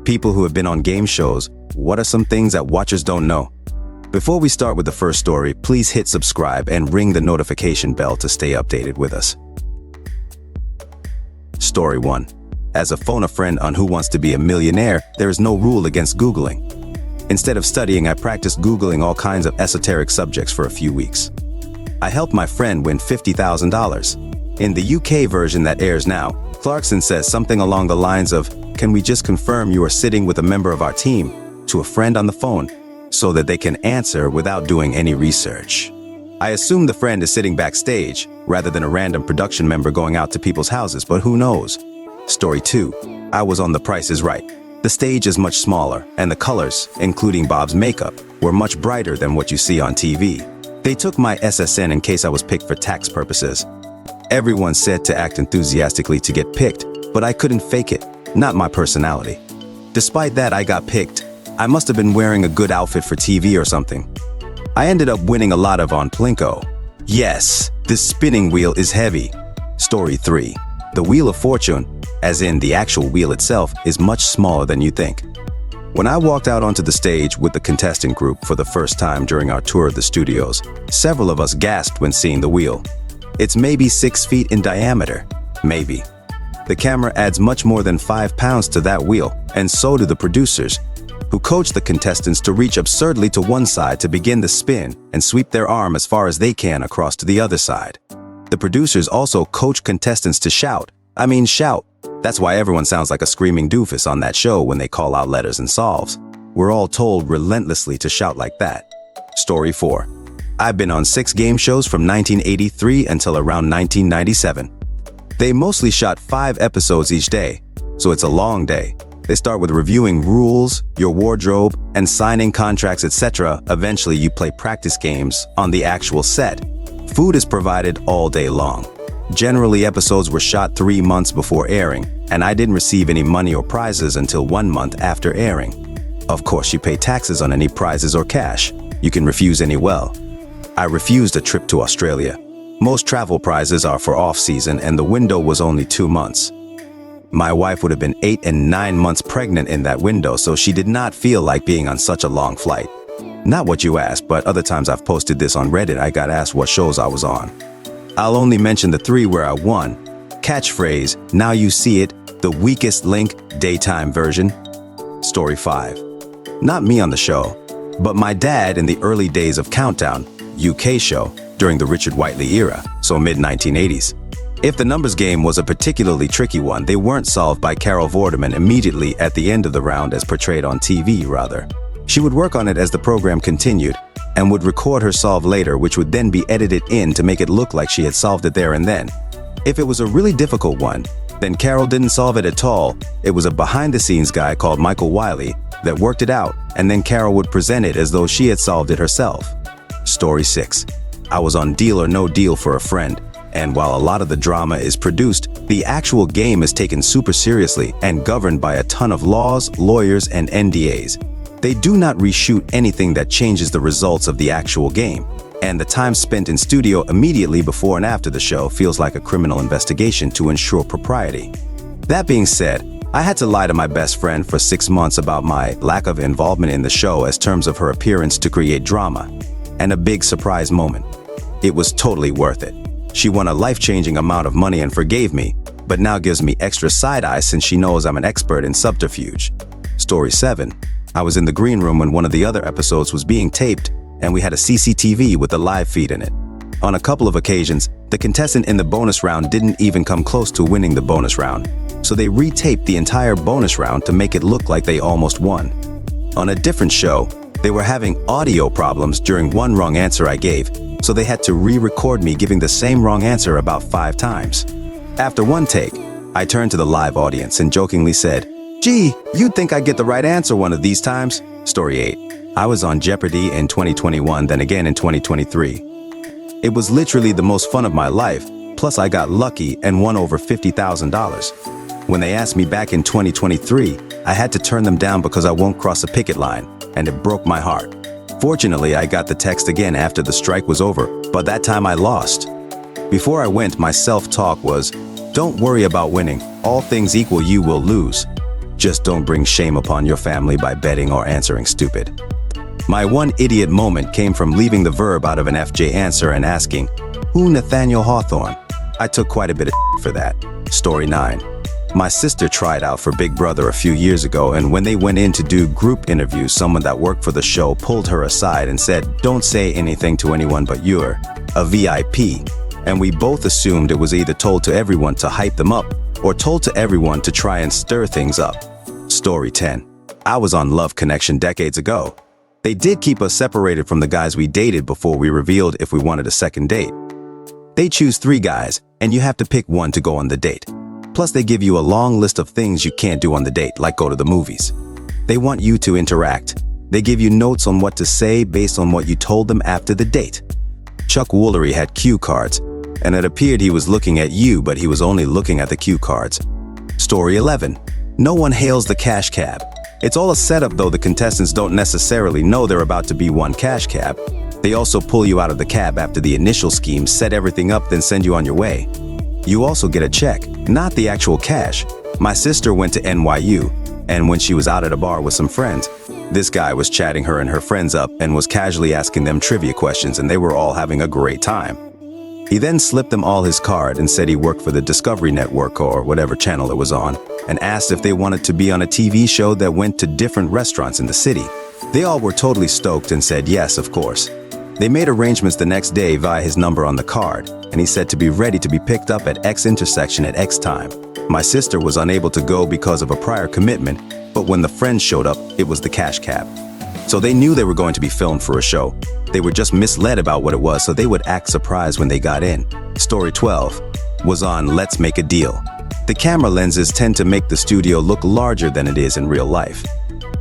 People who have been on game shows, what are some things that watchers don't know? Before we start with the first story, please hit subscribe and ring the notification bell to stay updated with us. Story 1. As a phone a friend on Who Wants to Be a Millionaire, there is no rule against Googling. Instead of studying, I practiced Googling all kinds of esoteric subjects for a few weeks. I helped my friend win $50,000. In the UK version that airs now, Clarkson says something along the lines of, "Can we just confirm you are sitting with a member of our team?" to a friend on the phone, so that they can answer without doing any research. I assume the friend is sitting backstage, rather than a random production member going out to people's houses, but who knows? Story 2. I was on The Price is Right. The stage is much smaller, and the colors, including Bob's makeup, were much brighter than what you see on TV. They took my SSN in case I was picked for tax purposes. Everyone said to act enthusiastically to get picked, but I couldn't fake it, not my personality. Despite that, I got picked. I must have been wearing a good outfit for TV or something. I ended up winning a lot on Plinko. Yes, this spinning wheel is heavy. Story 3. The Wheel of Fortune, as in the actual wheel itself, is much smaller than you think. When I walked out onto the stage with the contestant group for the first time during our tour of the studios, several of us gasped when seeing the wheel. It's maybe 6 feet in diameter. Maybe. The camera adds much more than 5 pounds to that wheel, and so do the producers, who coach the contestants to reach absurdly to one side to begin the spin and sweep their arm as far as they can across to the other side. The producers also coach contestants to shout. I mean shout. That's why everyone sounds like a screaming doofus on that show when they call out letters and solves. We're all told relentlessly to shout like that. Story 4. I've been on 6 game shows from 1983 until around 1997. They mostly shot 5 episodes each day, so it's a long day. They start with reviewing rules, your wardrobe, and signing contracts, etc. Eventually, you play practice games on the actual set. Food is provided all day long. Generally, episodes were shot 3 months before airing, and I didn't receive any money or prizes until 1 month after airing. Of course, you pay taxes on any prizes or cash. You can refuse any well. I refused a trip to Australia. Most travel prizes are for off-season, and the window was only 2 months. My wife would have been 8 and 9 months pregnant in that window, so she did not feel like being on such a long flight. Not what you asked, but other times I've posted this on Reddit, I got asked what shows I was on. I'll only mention the 3 where I won. Catchphrase, Now You See It, The Weakest Link, daytime version. Story 5. Not me on the show, but my dad in the early days of Countdown, UK show, during the Richard Whiteley era, so mid-1980s. If the numbers game was a particularly tricky one, they weren't solved by Carol Vorderman immediately at the end of the round as portrayed on TV, rather. She would work on it as the program continued, and would record her solve later, which would then be edited in to make it look like she had solved it there and then. If it was a really difficult one, then Carol didn't solve it at all. It was a behind-the-scenes guy called Michael Wiley that worked it out, and then Carol would present it as though she had solved it herself. Story 6. I was on Deal or No Deal for a friend, and while a lot of the drama is produced, the actual game is taken super seriously and governed by a ton of laws, lawyers, and NDAs. They do not reshoot anything that changes the results of the actual game, and the time spent in studio immediately before and after the show feels like a criminal investigation to ensure propriety. That being said, I had to lie to my best friend for 6 months about my lack of involvement in the show as terms of her appearance to create drama, and a big surprise moment. It was totally worth it. She won a life-changing amount of money and forgave me, but now gives me extra side-eye since she knows I'm an expert in subterfuge. Story 7. I was in the green room when one of the other episodes was being taped, and we had a CCTV with a live feed in it. On a couple of occasions, the contestant in the bonus round didn't even come close to winning the bonus round, so they retaped the entire bonus round to make it look like they almost won. On a different show, they were having audio problems during one wrong answer I gave, so they had to re-record me giving the same wrong answer about 5 times. After one take, I turned to the live audience and jokingly said, "Gee, you'd think I'd get the right answer one of these times." Story 8. I was on Jeopardy in 2021, then again in 2023. It was literally the most fun of my life, plus I got lucky and won over $50,000. When they asked me back in 2023, I had to turn them down because I won't cross a picket line, and it broke my heart. Fortunately, I got the text again after the strike was over, but that time I lost. Before I went, my self-talk was, "Don't worry about winning. All things equal, you will lose." Just don't bring shame upon your family by betting or answering stupid. My one idiot moment came from leaving the verb out of an FJ answer and asking, "Who Nathaniel Hawthorne?" I took quite a bit of for that. Story 9. My sister tried out for Big Brother a few years ago, and when they went in to do group interviews, someone that worked for the show pulled her aside and said, "Don't say anything to anyone but you're a VIP." And we both assumed it was either told to everyone to hype them up or told to everyone to try and stir things up. Story 10. I was on Love Connection decades ago. They did keep us separated from the guys we dated before we revealed if we wanted a second date. They choose 3 guys, and you have to pick one to go on the date. Plus, they give you a long list of things you can't do on the date, like go to the movies. They want you to interact. They give you notes on what to say based on what you told them after the date. Chuck Woolery had cue cards, and it appeared he was looking at you, but he was only looking at the cue cards. Story 11. No one hails the cash cab. It's all a setup, though the contestants don't necessarily know they're about to be one cash cab. They also pull you out of the cab after the initial scheme, set everything up, then send you on your way. You also get a check, not the actual cash. My sister went to NYU, and when she was out at a bar with some friends, this guy was chatting her and her friends up and was casually asking them trivia questions, and they were all having a great time. He then slipped them all his card and said he worked for the Discovery Network or whatever channel it was on, and asked if they wanted to be on a TV show that went to different restaurants in the city. They all were totally stoked and said yes, of course. They made arrangements the next day via his number on the card, and he said to be ready to be picked up at X intersection at X time. My sister was unable to go because of a prior commitment, but when the friends showed up, it was the cash cab. So they knew they were going to be filmed for a show. They were just misled about what it was, so they would act surprised when they got in. Story 12 was on Let's Make a Deal. The camera lenses tend to make the studio look larger than it is in real life.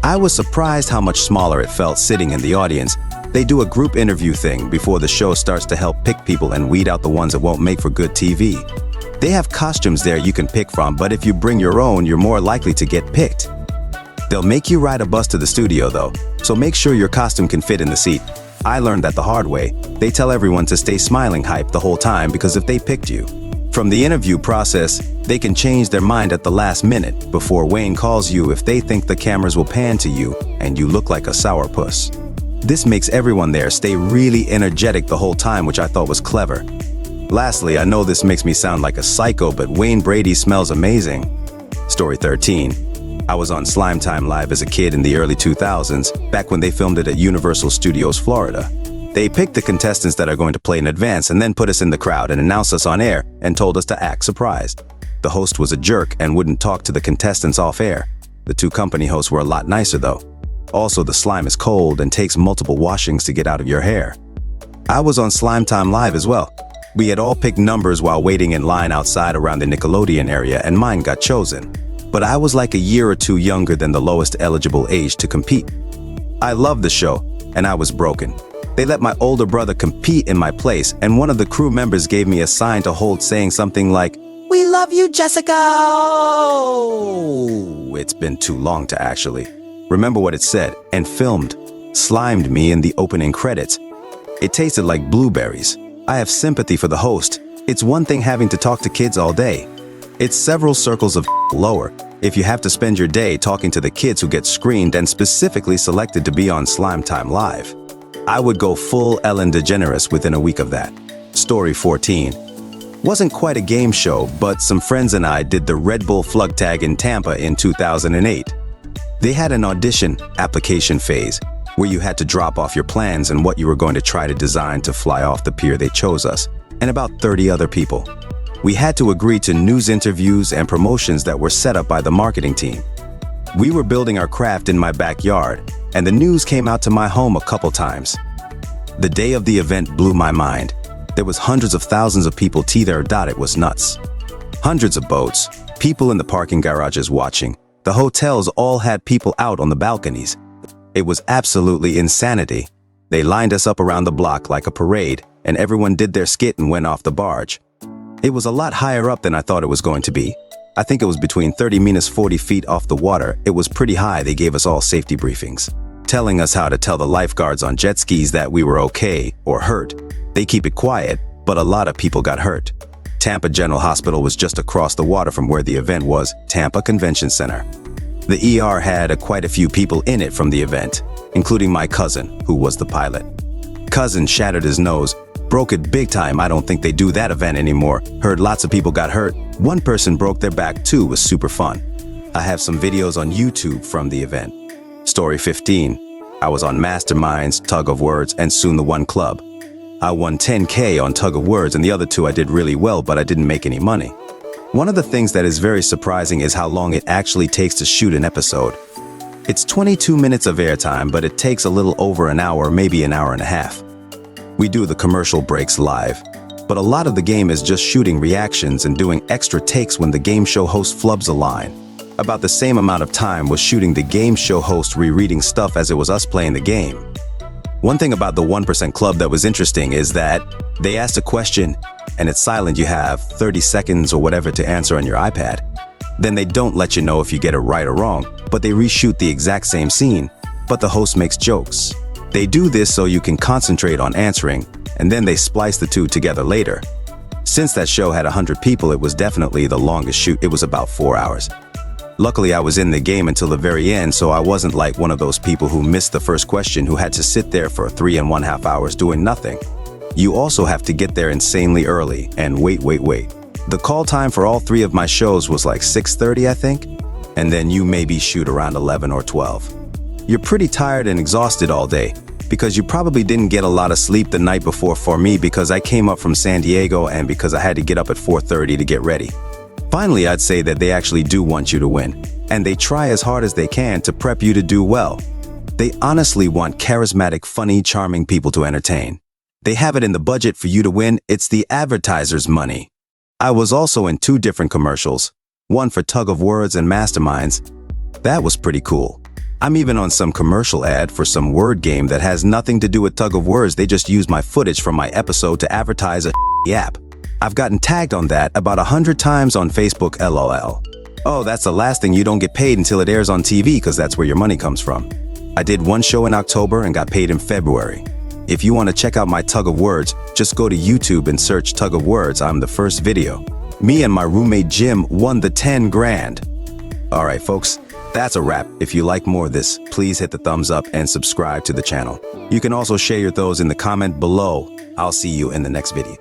I was surprised how much smaller it felt sitting in the audience. They do a group interview thing before the show starts to help pick people and weed out the ones that won't make for good TV. They have costumes there you can pick from, but if you bring your own, you're more likely to get picked. They'll make you ride a bus to the studio though, so make sure your costume can fit in the seat. I learned that the hard way. They tell everyone to stay smiling hype the whole time because if they picked you. From the interview process, they can change their mind at the last minute before Wayne calls you if they think the cameras will pan to you and you look like a sourpuss. This makes everyone there stay really energetic the whole time, which I thought was clever. Lastly, I know this makes me sound like a psycho, but Wayne Brady smells amazing. Story 13. I was on Slime Time Live as a kid in the early 2000s, back when they filmed it at Universal Studios, Florida. They picked the contestants that are going to play in advance and then put us in the crowd and announced us on air and told us to act surprised. The host was a jerk and wouldn't talk to the contestants off air. The 2 company hosts were a lot nicer though. Also, the slime is cold and takes multiple washings to get out of your hair. I was on Slime Time Live as well. We had all picked numbers while waiting in line outside around the Nickelodeon area, and mine got chosen. But I was like a year or 2 younger than the lowest eligible age to compete. I loved the show, and I was broken. They let my older brother compete in my place, and one of the crew members gave me a sign to hold saying something like, "We love you, Jessica!" Oh, it's been too long to actually remember what it said, and filmed, slimed me in the opening credits. It tasted like blueberries. I have sympathy for the host. It's one thing having to talk to kids all day. It's several circles of lower if you have to spend your day talking to the kids who get screened and specifically selected to be on Slime Time Live. I would go full Ellen DeGeneres within a week of that. Story 14. Wasn't quite a game show, but some friends and I did the Red Bull Flug Tag in Tampa in 2008. They had an audition application phase where you had to drop off your plans and what you were going to try to design to fly off the pier. They chose us and about 30 other people. We had to agree to news interviews and promotions that were set up by the marketing team. We were building our craft in my backyard, and the news came out to my home a couple times. The day of the event blew my mind. There was hundreds of thousands of people teeter-totter. It was nuts. Hundreds of boats, people in the parking garages watching. The hotels all had people out on the balconies. It was absolutely insanity. They lined us up around the block like a parade, and everyone did their skit and went off the barge. It was a lot higher up than I thought it was going to be. I think it was between 30-40 feet off the water. It was pretty high. They gave us all safety briefings, telling us how to tell the lifeguards on jet skis that we were okay or hurt. They keep it quiet, but a lot of people got hurt. Tampa General Hospital was just across the water from where the event was, Tampa Convention Center. The ER had quite a few people in it from the event, including my cousin, who was the pilot. Cousin shattered his nose, broke it big time. I don't think they do that event anymore. Heard lots of people got hurt. One person broke their back too. Was super fun. I have some videos on YouTube from the event. Story 15. I was on Masterminds, Tug of Words, and soon the One Club. I won 10K on Tug of Words, and the other two I did really well, but I didn't make any money. One of the things that is very surprising is how long it actually takes to shoot an episode. It's 22 minutes of airtime, but it takes a little over an hour, maybe an hour and a half. We do the commercial breaks live, but a lot of the game is just shooting reactions and doing extra takes when the game show host flubs a line. About the same amount of time was shooting the game show host rereading stuff as it was us playing the game. One thing about the 1% Club that was interesting is that they asked a question and it's silent. You have 30 seconds or whatever to answer on your iPad. Then they don't let you know if you get it right or wrong, but they reshoot the exact same scene, but the host makes jokes. They do this so you can concentrate on answering, and then they splice the two together later. Since that show had 100 people, it was definitely the longest shoot. It was about 4 hours. Luckily, I was in the game until the very end, so I wasn't like one of those people who missed the first question who had to sit there for 3.5 hours doing nothing. You also have to get there insanely early and wait. The call time for all three of my shows was like 6:30, I think, and then you maybe shoot around 11 or 12. You're pretty tired and exhausted all day because you probably didn't get a lot of sleep the night before. For me, because I came up from San Diego and because I had to get up at 4:30 to get ready. Finally, I'd say that they actually do want you to win, and they try as hard as they can to prep you to do well. They honestly want charismatic, funny, charming people to entertain. They have it in the budget for you to win. It's the advertiser's money. I was also in 2 different commercials, one for Tug of Words and Masterminds. That was pretty cool. I'm even on some commercial ad for some word game that has nothing to do with Tug of Words. They just use my footage from my episode to advertise a app. I've gotten tagged on that about 100 times on Facebook, LOL. Oh, that's the last thing. You don't get paid until it airs on TV because that's where your money comes from. I did one show in October and got paid in February. If you want to check out my Tug of Words, just go to YouTube and search Tug of Words. I'm the first video. Me and my roommate Jim won the 10 grand. All right, folks, that's a wrap. If you like more of this, please hit the thumbs up and subscribe to the channel. You can also share your thoughts in the comment below. I'll see you in the next video.